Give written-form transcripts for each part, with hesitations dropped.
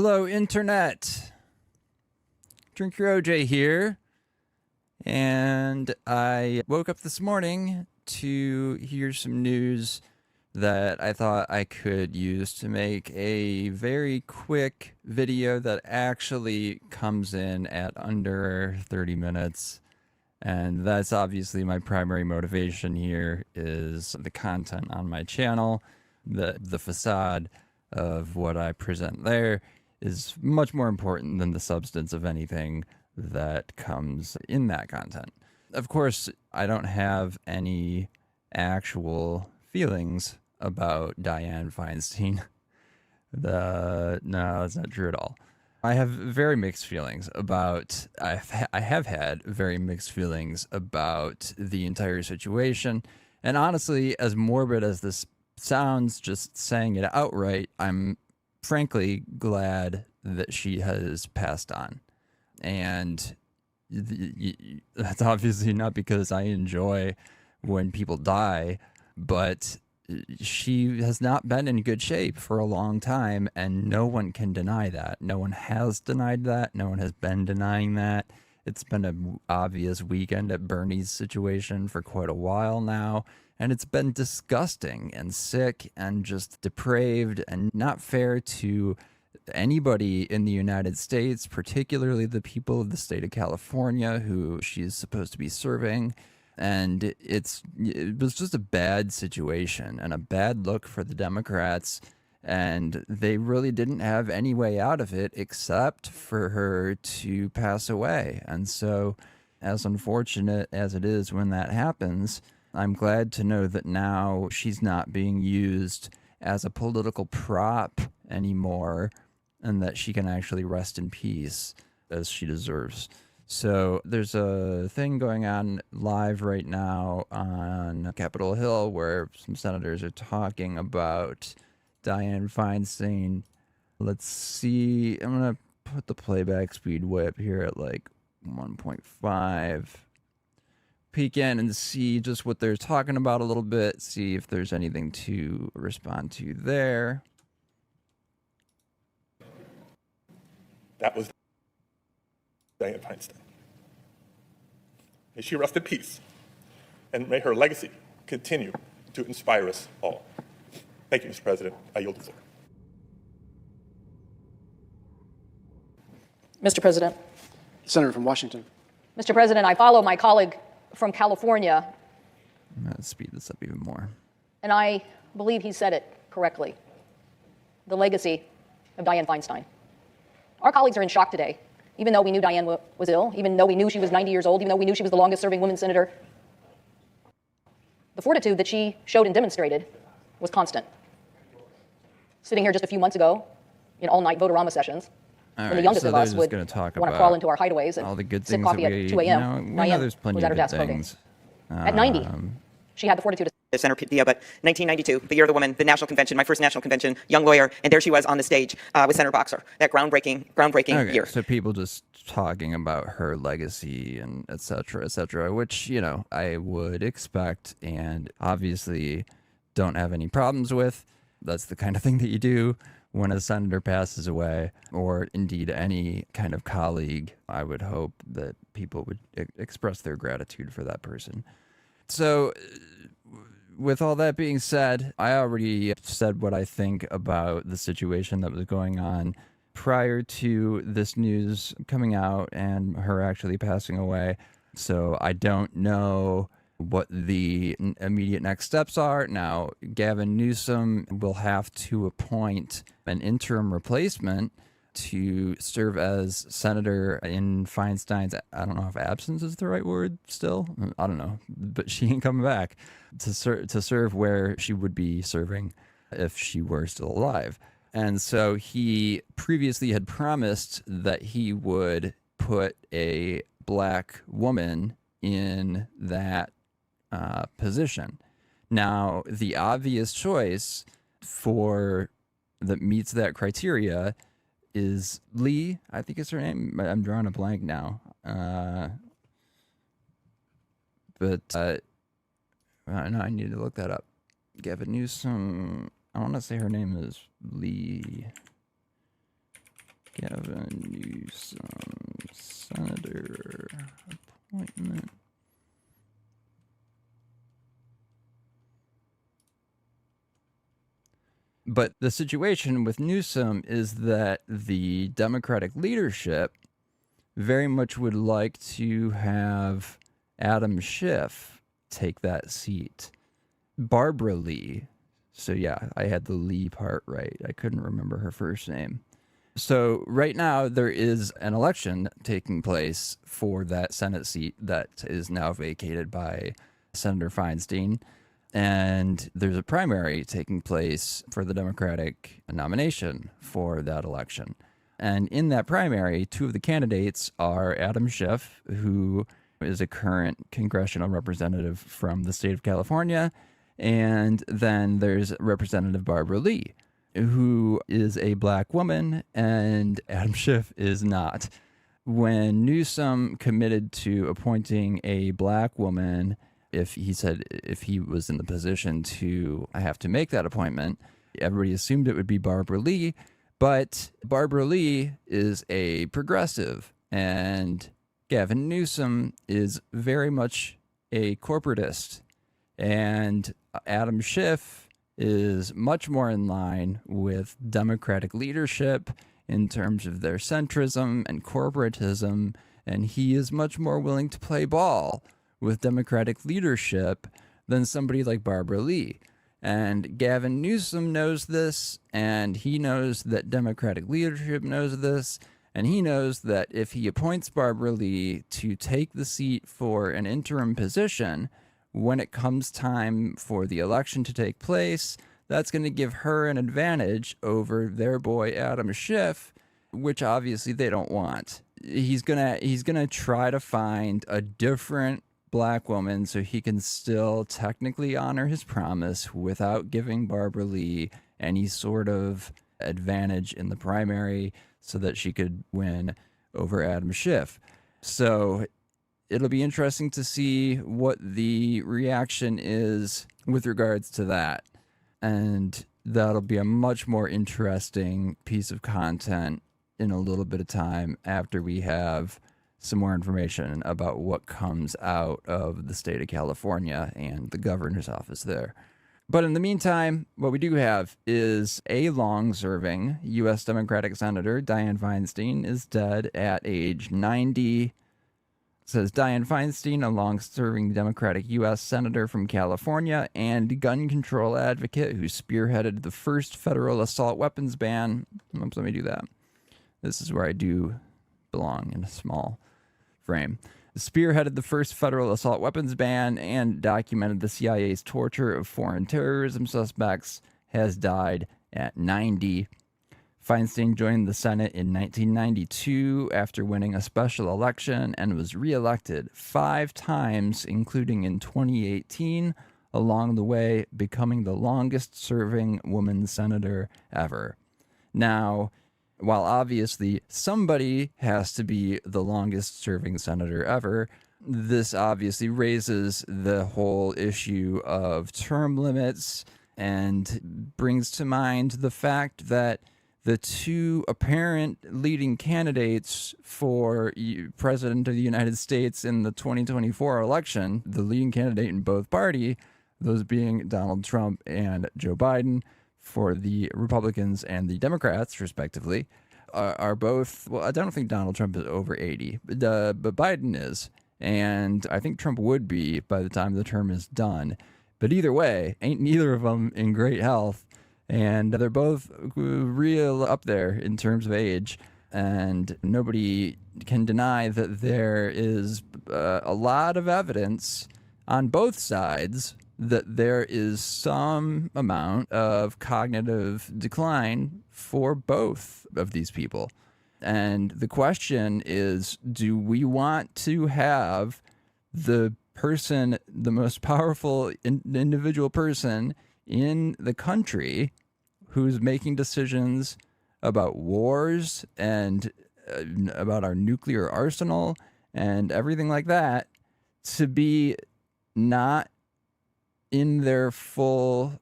Hello, Internet. Drink Your OJ here. And I woke up this morning to hear some news that I thought I could use to make a very quick video that actually comes in at under 30 minutes. And that's obviously my primary motivation here is the content on my channel. The facade of what I present there is much more important than the substance of anything that comes in that content. Of course, I don't have any actual feelings about Dianne Feinstein. No, that's not true at all. I have very mixed feelings about, I have had very mixed feelings about the entire situation. And honestly, as morbid as this sounds, just saying it outright, I'm frankly glad that she has passed on. And that's obviously not because I enjoy when people die, but she has not been in good shape for a long time, and no one can deny that. No one has denied that. No one has been denying that. It's been an obvious weekend at Bernie's situation for quite a while now, and it's been disgusting and sick and just depraved and not fair to anybody in the United States, particularly the people of the state of California who she's supposed to be serving. And it was just a bad situation and a bad look for the Democrats. And they really didn't have any way out of it except for her to pass away. And so, as unfortunate as it is when that happens, I'm glad to know that now she's not being used as a political prop anymore, and that she can actually rest in peace as she deserves. So there's a thing going on live right now on Capitol Hill where some senators are talking about Dianne Feinstein. Let's see. I'm going to put the playback speed way up here at like 1.5. Peek in and see just what they're talking about a little bit. See if there's anything to respond to there. That was Dianne Feinstein. May she rest in peace, and may her legacy continue to inspire us all. Thank you, Mr. President. I yield the floor. Mr. President. Senator from Washington. Mr. President, I follow my colleague from California. Let's speed this up even more. And I believe he said it correctly. The legacy of Dianne Feinstein. Our colleagues are in shock today, even though we knew Dianne was ill, even though we knew she was 90 years old, even though we knew she was the longest-serving woman senator. The fortitude that she showed and demonstrated was constant. Sitting here just a few months ago in all-night Votorama sessions, when the youngest of us would want to crawl into our hideaways and all the good sip things coffee that at 2 a.m. We know there's plenty was at her of desk good voting. things. At 90, she had the fortitude to Senator Pia, but 1992, the year of the woman, the national convention, my first national convention, young lawyer, and there she was on the stage with Senator Boxer, that groundbreaking year. So people just talking about her legacy and et cetera, which, you know, I would expect and obviously don't have any problems with. That's the kind of thing that you do when a senator passes away, or indeed any kind of colleague. I would hope that people would express their gratitude for that person. So with all that being said, I already said what I think about the situation that was going on prior to this news coming out and her actually passing away. So I don't know what the immediate next steps are. Now, Gavin Newsom will have to appoint an interim replacement to serve as senator in Feinstein's, I don't know if absence is the right word still. I don't know, but she ain't coming back to serve where she would be serving if she were still alive. And so he previously had promised that he would put a black woman in that position. Now, the obvious choice that meets that criteria is Lee, I think is her name. I'm drawing a blank now. But no, I need to look that up. Gavin Newsom, I want to say her name is Lee. Gavin Newsom, senator appointment. But the situation with Newsom is that the Democratic leadership very much would like to have Adam Schiff take that seat. Barbara Lee. So yeah, I had the Lee part right. I couldn't remember her first name. So right now there is an election taking place for that Senate seat that is now vacated by Senator Feinstein. And there's a primary taking place for the Democratic nomination for that election. And in that primary, two of the candidates are Adam Schiff, who is a current congressional representative from the state of California, and then there's Representative Barbara Lee, who is a black woman, and Adam Schiff is not. When Newsom committed to appointing a black woman, if he was in the position to have to make that appointment, everybody assumed it would be Barbara Lee, but Barbara Lee is a progressive, and Gavin Newsom is very much a corporatist, and Adam Schiff is much more in line with Democratic leadership in terms of their centrism and corporatism, and he is much more willing to play ball with Democratic leadership than somebody like Barbara Lee. And Gavin Newsom knows this, and he knows that Democratic leadership knows this, and he knows that if he appoints Barbara Lee to take the seat for an interim position, when it comes time for the election to take place, that's going to give her an advantage over their boy Adam Schiff, which obviously they don't want. He's gonna try to find a different black woman so he can still technically honor his promise without giving Barbara Lee any sort of advantage in the primary so that she could win over Adam Schiff. So it'll be interesting to see what the reaction is with regards to that. And that'll be a much more interesting piece of content in a little bit of time after we have some more information about what comes out of the state of California and the governor's office there. But in the meantime, what we do have is a long-serving U.S. Democratic Senator, Dianne Feinstein, is dead at age 90. It says Dianne Feinstein, a long-serving Democratic U.S. Senator from California and gun control advocate who spearheaded the first federal assault weapons ban. Oops, let me do that. This is where I do belong, in a small frame. Spearheaded the first federal assault weapons ban and documented the CIA's torture of foreign terrorism suspects, has died at 90. Feinstein joined the Senate in 1992 after winning a special election and was reelected 5 times, including in 2018, along the way becoming the longest-serving woman senator ever. Now, while obviously somebody has to be the longest serving senator ever, this obviously raises the whole issue of term limits and brings to mind the fact that the two apparent leading candidates for president of the United States in the 2024 election, the leading candidate in both parties, those being Donald Trump and Joe Biden, for the Republicans and the Democrats, respectively, are both, well, I don't think Donald Trump is over 80, but Biden is. And I think Trump would be by the time the term is done. But either way, ain't neither of them in great health. And they're both real up there in terms of age. And nobody can deny that there is a lot of evidence on both sides that there is some amount of cognitive decline for both of these people. And the question is, do we want to have the person, the most powerful individual person in the country who's making decisions about wars and about our nuclear arsenal and everything like that, to be not in their full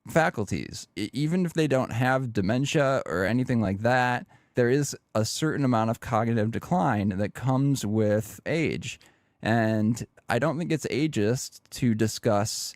faculties, even if they don't have dementia or anything like that? there is a certain amount of cognitive decline that comes with age. And I don't think it's ageist to discuss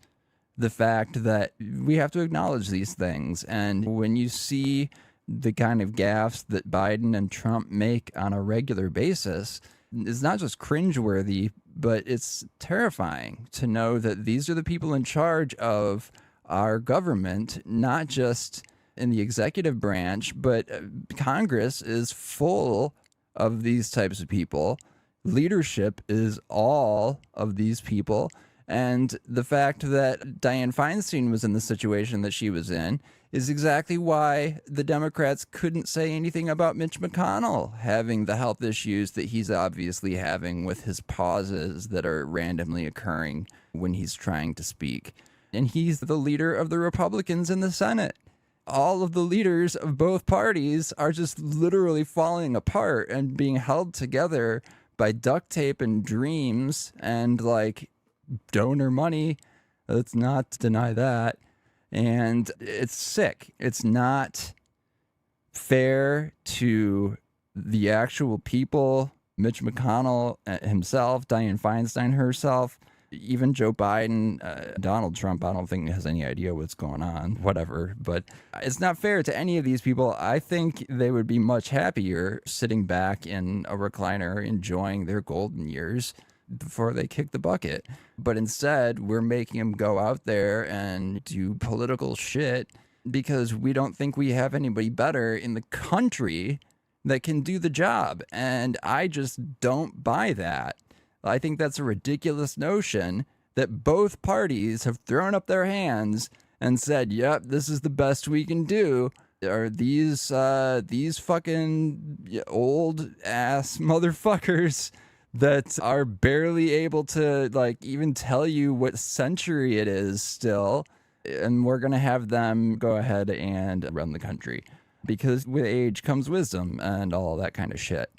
the fact that we have to acknowledge these things. And when you see the kind of gaffes that Biden and Trump make on a regular basis, it's not just cringeworthy, but it's terrifying to know that these are the people in charge of our government, not just in the executive branch, but Congress is full of these types of people. Leadership is all of these people. And the fact that Dianne Feinstein was in the situation that she was in is exactly why the Democrats couldn't say anything about Mitch McConnell having the health issues that he's obviously having with his pauses that are randomly occurring when he's trying to speak. And he's the leader of the Republicans in the Senate. All of the leaders of both parties are just literally falling apart and being held together by duct tape and dreams and like donor money. Let's not deny that. And it's sick. It's not fair to the actual people, Mitch McConnell himself, Dianne Feinstein herself, even Joe Biden, Donald Trump, I don't think has any idea what's going on, whatever. But it's not fair to any of these people. I think they would be much happier sitting back in a recliner, enjoying their golden years before they kick the bucket. But instead, we're making them go out there and do political shit because we don't think we have anybody better in the country that can do the job. And I just don't buy that. I think that's a ridiculous notion that both parties have thrown up their hands and said, yep, this is the best we can do. Are these fucking old ass motherfuckers that are barely able to like even tell you what century it is still, and we're going to have them go ahead and run the country because with age comes wisdom and all that kind of shit.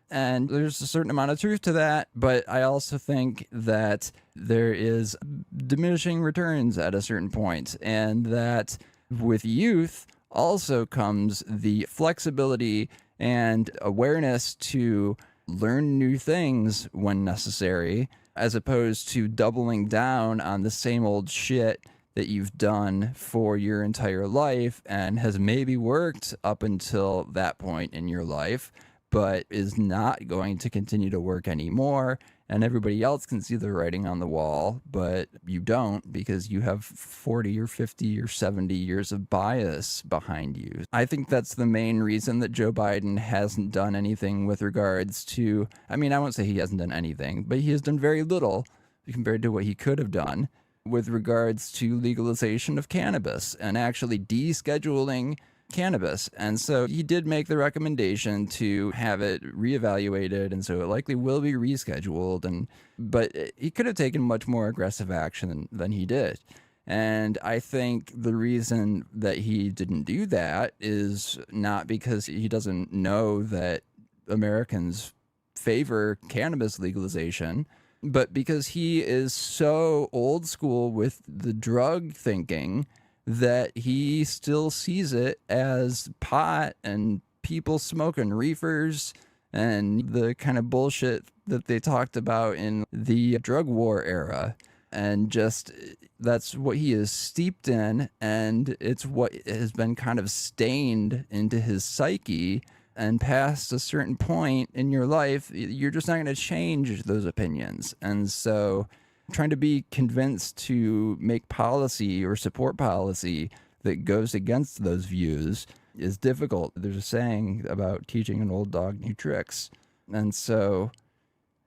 And there's a certain amount of truth to that, but I also think that there is diminishing returns at a certain point, and that with youth also comes the flexibility and awareness to learn new things when necessary, as opposed to doubling down on the same old shit that you've done for your entire life and has maybe worked up until that point in your life, but is not going to continue to work anymore. And everybody else can see the writing on the wall, but you don't because you have 40 or 50 or 70 years of bias behind you. I think that's the main reason that Joe Biden hasn't done anything with regards to, I mean, I won't say he hasn't done anything, but he has done very little compared to what he could have done with regards to legalization of cannabis and actually descheduling cannabis. And so he did make the recommendation to have it reevaluated, and so it likely will be rescheduled. But he could have taken much more aggressive action than he did. And I think the reason that he didn't do that is not because he doesn't know that Americans favor cannabis legalization, but because he is so old school with the drug thinking that he still sees it as pot and people smoking reefers and the kind of bullshit that they talked about in the drug war era. And just that's what he is steeped in, and it's what has been kind of stained into his psyche. And past a certain point in your life, you're just not going to change those opinions. And so trying to be convinced to make policy or support policy that goes against those views is difficult. There's a saying about teaching an old dog new tricks. And so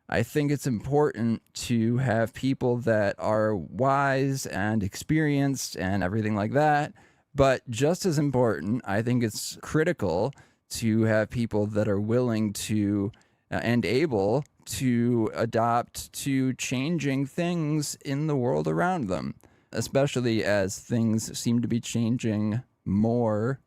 I think it's important to have people that are wise and experienced and everything like that. But just as important, I think it's critical to have people that are willing to and able to adapt to changing things in the world around them, especially as things seem to be changing more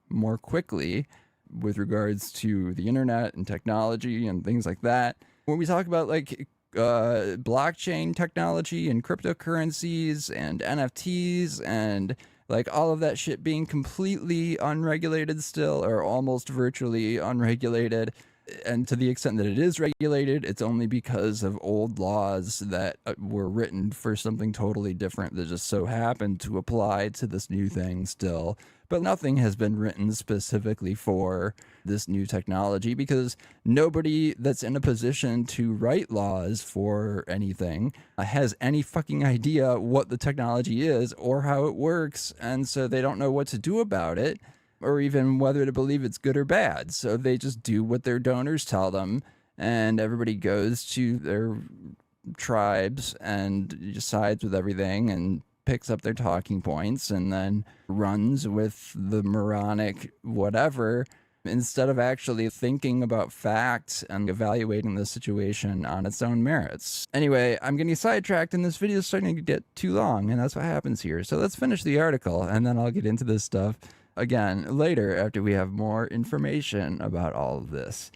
quickly with regards to the internet and technology and things like that. When we talk about like blockchain technology and cryptocurrencies and NFTs and Like all of that shit being completely unregulated still, or almost virtually unregulated. And to the extent that it is regulated, it's only because of old laws that were written for something totally different that just so happened to apply to this new thing still. But nothing has been written specifically for this new technology because nobody that's in a position to write laws for anything has any fucking idea what the technology is or how it works. And so they don't know what to do about it, or even whether to believe it's good or bad. So they just do what their donors tell them, and everybody goes to their tribes and sides with everything and picks up their talking points and then runs with the moronic whatever instead of actually thinking about facts and evaluating the situation on its own merits. Anyway, I'm getting sidetracked and this video is starting to get too long, and that's what happens here. So let's finish the article and then I'll get into this stuff again later after we have more information about all of this.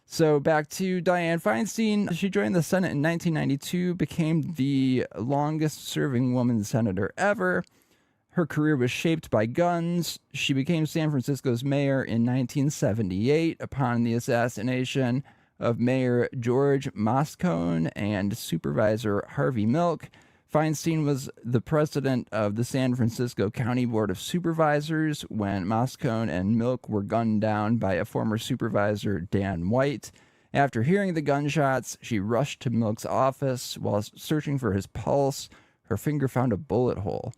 So back to Dianne Feinstein. She joined the Senate in 1992, became the longest serving woman senator ever. Her career was shaped by guns. She became San Francisco's mayor in 1978 upon the assassination of Mayor George Moscone and Supervisor Harvey Milk. Feinstein was the president of the San Francisco County Board of Supervisors when Moscone and Milk were gunned down by a former supervisor, Dan White. After hearing the gunshots, she rushed to Milk's office. While searching for his pulse, her finger found a bullet hole.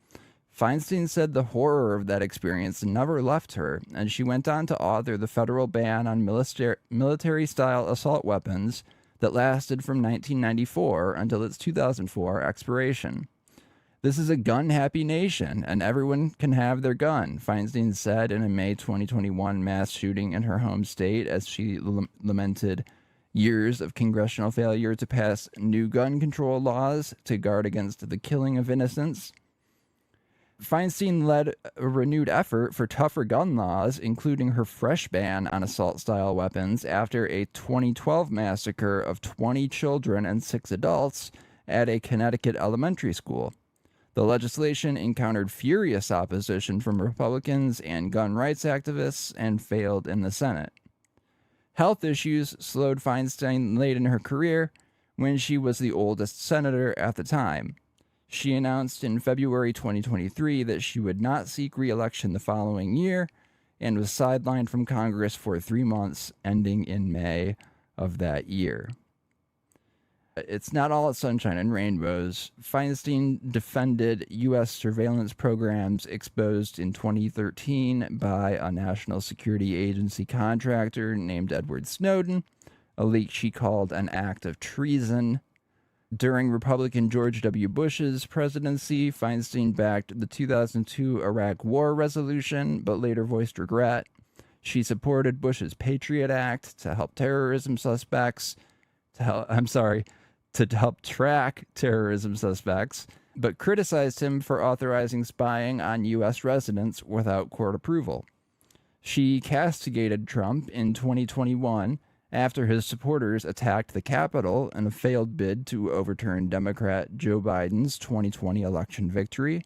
Feinstein said the horror of that experience never left her, and she went on to author the federal ban on military-style assault weapons that lasted from 1994 until its 2004 expiration. "This is a gun-happy nation, and everyone can have their gun," Feinstein said in a May 2021 mass shooting in her home state as she lamented years of congressional failure to pass new gun control laws to guard against the killing of innocents. Feinstein led a renewed effort for tougher gun laws, including her fresh ban on assault-style weapons after a 2012 massacre of 20 children and 6 adults at a Connecticut elementary school. The legislation encountered furious opposition from Republicans and gun rights activists and failed in the Senate. Health issues slowed Feinstein late in her career when she was the oldest senator at the time. She announced in February 2023 that she would not seek re-election the following year and was sidelined from Congress for 3 months, ending in May of that year. It's not all sunshine and rainbows. Feinstein defended U.S. surveillance programs exposed in 2013 by a National Security Agency contractor named Edward Snowden, a leak she called an act of treason. During Republican George W. Bush's presidency, Feinstein backed the 2002 Iraq War resolution, but later voiced regret. She supported Bush's Patriot Act to help help track terrorism suspects, but criticized him for authorizing spying on U.S. residents without court approval. She castigated Trump in 2021 after his supporters attacked the Capitol in a failed bid to overturn Democrat Joe Biden's 2020 election victory.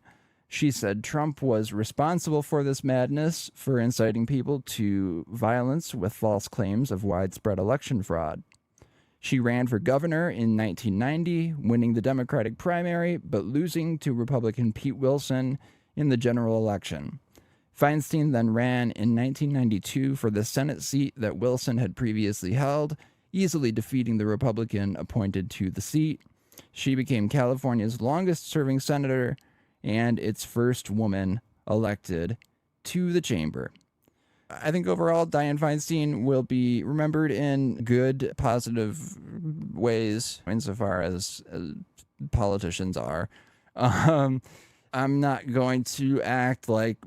She said Trump was responsible for this madness for inciting people to violence with false claims of widespread election fraud. She ran for governor in 1990, winning the Democratic primary, but losing to Republican Pete Wilson in the general election. Feinstein then ran in 1992 for the Senate seat that Wilson had previously held, easily defeating the Republican appointed to the seat. She became California's longest-serving senator and its first woman elected to the chamber. I think overall, Dianne Feinstein will be remembered in good, positive ways insofar as politicians are. I'm not going to act like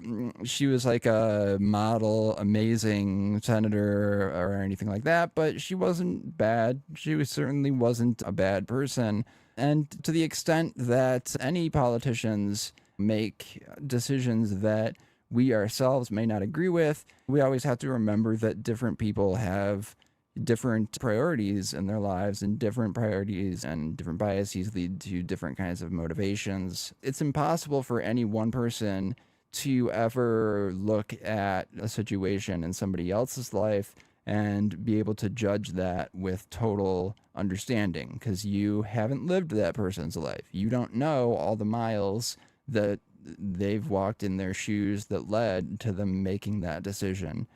she was like a model, amazing senator or anything like that, but she wasn't bad. She certainly wasn't a bad person. And to the extent that any politicians make decisions that we ourselves may not agree with, we always have to remember that different people have different priorities in their lives, and different priorities and different biases lead to different kinds of motivations. It's impossible for any one person to ever look at a situation in somebody else's life and be able to judge that with total understanding, because you haven't lived that person's life. You don't know all the miles that they've walked in their shoes that led to them making that decision,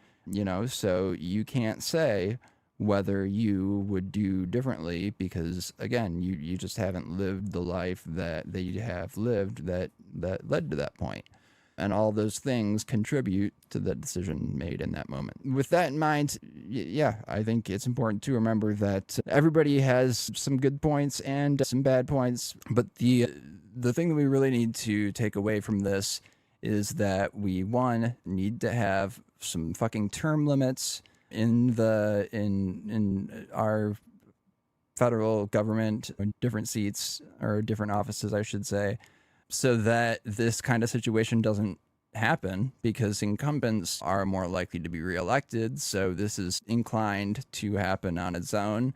so you can't say whether you would do differently, because again, you just haven't lived the life that they have lived that led to that point. And all those things contribute to the decision made in that moment. With that in mind, yeah, I think it's important to remember that everybody has some good points and some bad points. But the thing that we really need to take away from this is that we, one, need to have some fucking term limits in our federal government, different seats, or different offices, I should say, so that this kind of situation doesn't happen, because incumbents are more likely to be reelected. So this is inclined to happen on its own.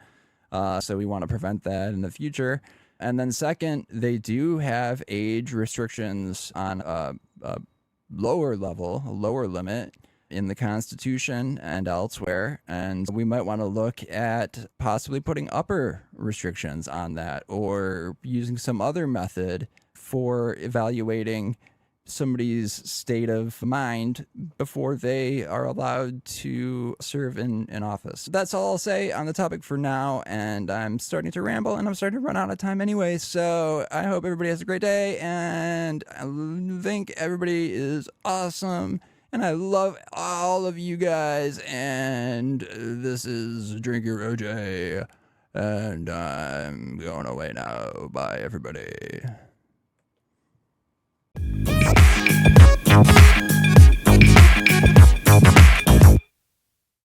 So we want to prevent that in the future. And then second, they do have age restrictions on a lower level, a lower limit in the Constitution and elsewhere. And we might want to look at possibly putting upper restrictions on that, or using some other method for evaluating somebody's state of mind before they are allowed to serve in office. That's all I'll say on the topic for now, and I'm starting to ramble and I'm starting to run out of time anyway, so I hope everybody has a great day, and I think everybody is awesome, and I love all of you guys, and this is Drink Your OJ, and I'm going away now. Bye, everybody.